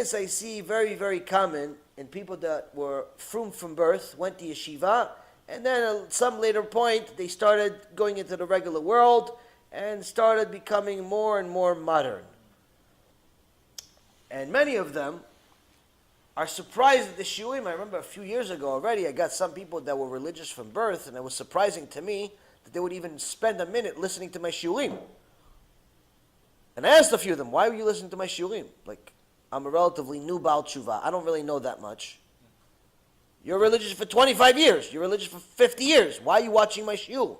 this I see very, very common in people that were frum from birth, went to yeshiva, and then at some later point they started going into the regular world and started becoming more and more modern. And many of them are surprised at the shiurim. I remember a few years ago already, I got some people that were religious from birth, and it was surprising to me that they would even spend a minute listening to my shiurim. And I asked a few of them, why were you listening to my shiurim? Like, I'm a relatively new Baal Tshuva. I don't really know that much. You're religious for 25 years. You're religious for 50 years. Why are you watching my shiur?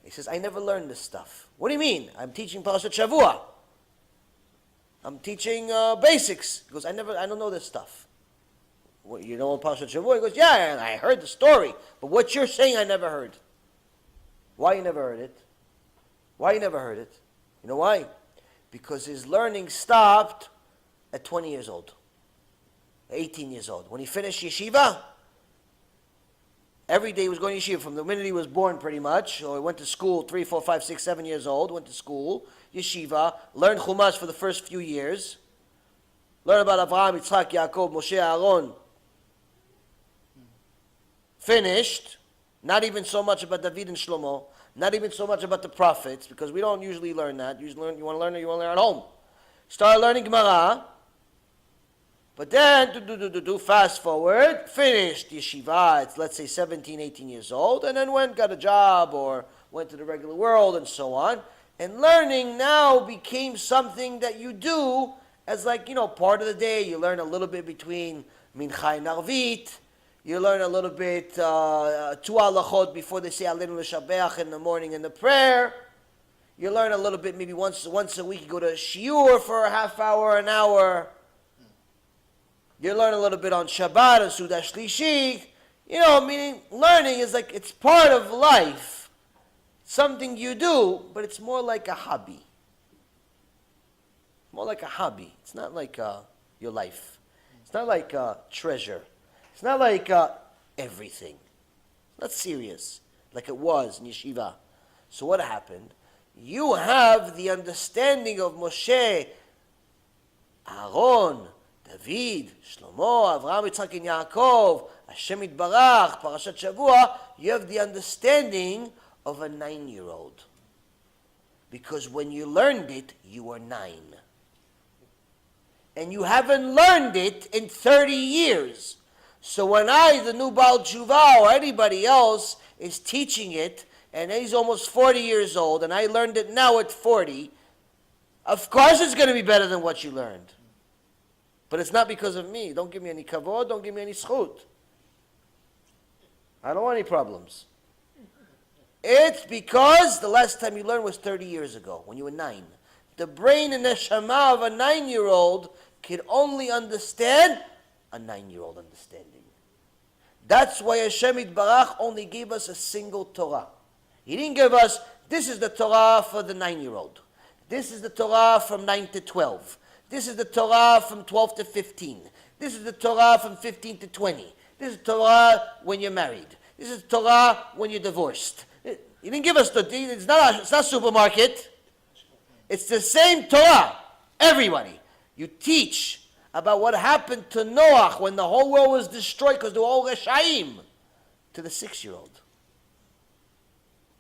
He says, I never learned this stuff. What do you mean? I'm teaching Parashat Shavua. I'm teaching basics. He goes, I don't know this stuff. What, you know what Parashat Shavua? He goes, yeah, I heard the story. But what you're saying, I never heard. Why you never heard it? Why you never heard it? You know why? Because his learning stopped at 20 years old, 18 years old. When he finished yeshiva, every day he was going to yeshiva from the minute he was born pretty much, or he went to school 3, 4, 5, 6, 7 years old, went to school, yeshiva, learned Chumash for the first few years, learned about Avraham, Yitzchak, Yaakov, Moshe, Yaron, finished, not even so much about David and Shlomo, not even so much about the prophets, because we don't usually learn that. You want to learn it, you want to learn at home. Started learning Gemara, but then, fast forward, finished yeshiva, it's let's say 17, 18 years old, and then got a job, or went to the regular world, and so on. And learning now became something that you do as part of the day. You learn a little bit between Mincha and Arvit, you learn a little bit, 2 halachot before they say Aleinu L'Shabeach in the morning in the prayer. You learn a little bit, maybe once a week, you go to a shiur for a half hour, an hour. You learn a little bit on Shabbat, and Suda Shlishi. Meaning learning is it's part of life. Something you do, but it's more like a hobby. More like a hobby. It's not like your life. It's not like a treasure. It's not like everything. It's not serious like it was in yeshiva. So what happened? You have the understanding of Moshe, Aaron, David, Shlomo, Avraham, Yitzchak, and Yaakov, Hashem Yitbarach, Parashat Shavua. You have the understanding of a 9-year-old. Because when you learned it, you were 9. And you haven't learned it in 30 years. So when I, the new Baal Tshuva, or anybody else, is teaching it, and he's almost 40 years old, and I learned it now at 40, of course it's going to be better than what you learned. But it's not because of me. Don't give me any kavod, don't give me any schut. I don't want any problems. It's because the last time you learned was 30 years ago, when you were 9. The brain and neshama of a 9-year-old can only understand a 9-year-old understanding. That's why Hashem Yitbarach only gave us a single Torah. He didn't give us, this is the Torah for the 9-year-old. This is the Torah from 9 to 12. This is the Torah from 12 to 15. This is the Torah from 15 to 20. This is Torah when you're married. This is Torah when you're divorced. He didn't give us it's not supermarket. It's the same Torah. Everybody. You teach about what happened to Noach when the whole world was destroyed because they were all Reshaim. To the 6-year-old.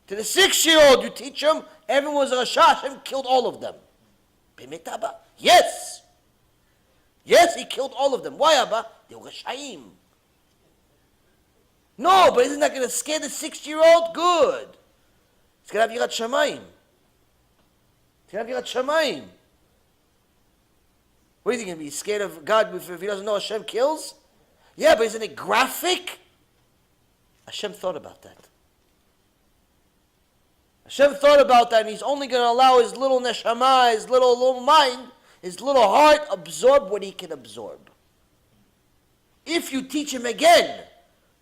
To the 6-year-old, you teach him, everyone was a Rasha, Hashem killed all of them. Bemet Abba? Yes. Yes, he killed all of them. Why, Abba? They were Reshaim. No, but isn't that going to scare the 6-year-old? Good. It's going to have Yirat Shamayim. It's going to have Yirat Shamayim. What is he going to be scared of God if he doesn't know Hashem kills? Yeah, but isn't it graphic? Hashem thought about that. Hashem thought about that, and he's only going to allow his little neshama, his little mind, his little heart absorb what he can absorb. If you teach him again,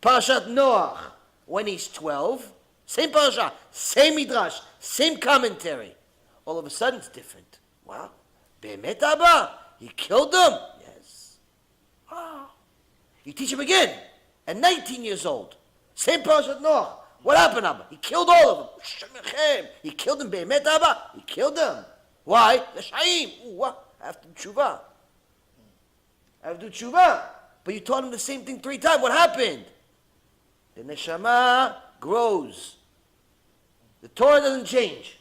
Parashat Noach, when he's 12, same parasha, same midrash, same commentary, all of a sudden it's different. Wow. Be'emet Abba, he killed them? Yes. Wow. You teach him again, at 19 years old, same Parashat Noach. What happened, Abba? He killed all of them. He killed them, Be'emet Abba. He killed them. Why? L'shaim. What? After tshuva. I have to do tshuva. But you taught him the same thing 3 times. What happened? The neshama grows. The Torah doesn't change.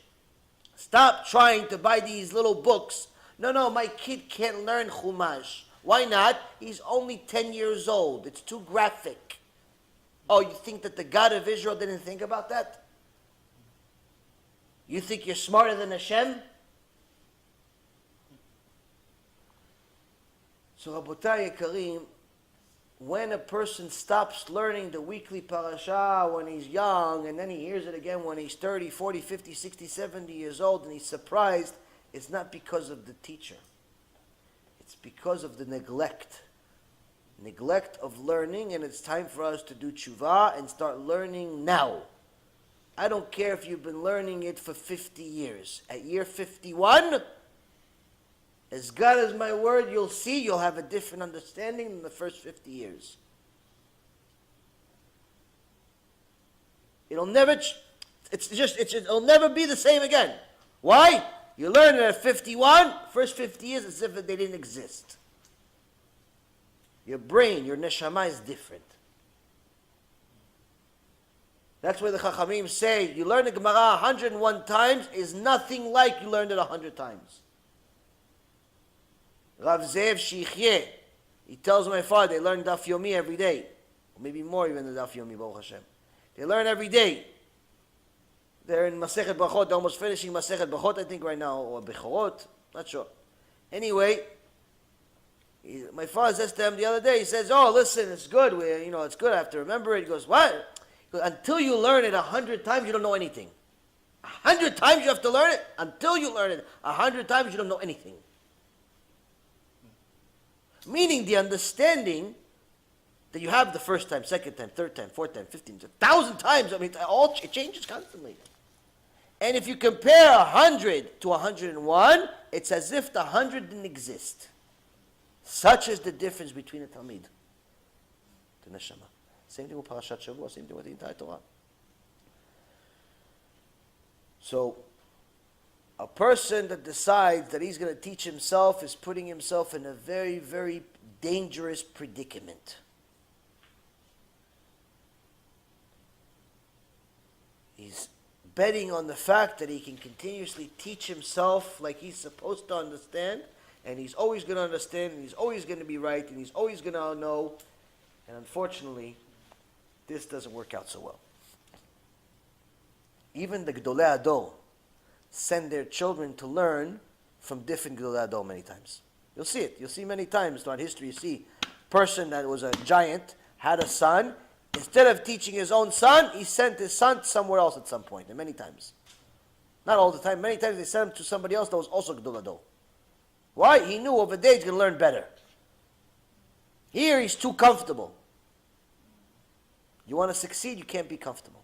Stop trying to buy these little books. No, my kid can't learn Chumash. Why not? He's only 10 years old. It's too graphic. Oh, you think that the God of Israel didn't think about that? You think you're smarter than Hashem? So, Rabotai Yekarim, when a person stops learning the weekly parasha when he's young, and then he hears it again when he's 30, 40, 50, 60, 70 years old, and he's surprised, it's not because of the teacher. It's because of the neglect. Neglect of learning, and it's time for us to do tshuva and start learning now. I don't care if you've been learning it for 50 years. At year 51, as God is my word, you'll see you'll have a different understanding than the first 50 years. It'll never be the same again. Why? You learn it at 51, first 50 years as if they didn't exist. Your brain, your neshama is different. That's why the Chachamim say, you learn the Gemara 101 times is nothing like you learned it 100 times. Rav Zev Shichyeh, he tells my father, they learn Daf Yomi every day. Or maybe more even than Daf Yomi, Baruch Hashem. They learn every day. They're in Masechet Brachot, they're almost finishing Masechet Brachot, I think right now, or Bechorot, not sure. Anyway, my father says to him the other day, he says, oh, listen, it's good, it's good, I have to remember it. He goes, what? He goes, until you learn it 100 times, you don't know anything. 100 times you have to learn it? Until you learn it 100 times, you don't know anything. Meaning the understanding that you have the first time, second time, third time, fourth time, 15, 1,000 times, it changes constantly. And if you compare 100 to 101, it's as if the 100 didn't exist. Such is the difference between a Talmid, the Neshama. Same thing with Parashat Shavua, same thing with the entire Torah. So, a person that decides that he's going to teach himself is putting himself in a very, very dangerous predicament. He's betting on the fact that he can continuously teach himself like he's supposed to understand, and he's always going to understand, and he's always going to be right, and he's always going to know. And unfortunately, this doesn't work out so well. Even the Gedolei Ador send their children to learn from different Gedolei Ador many times. You'll see it. You'll see many times throughout history. You see a person that was a giant, had a son. Instead of teaching his own son, he sent his son somewhere else at some point, and many times. Not all the time. Many times they sent him to somebody else that was also Gedolei Ador. Why? He knew over there he's going to learn better. Here he's too comfortable. You want to succeed, you can't be comfortable.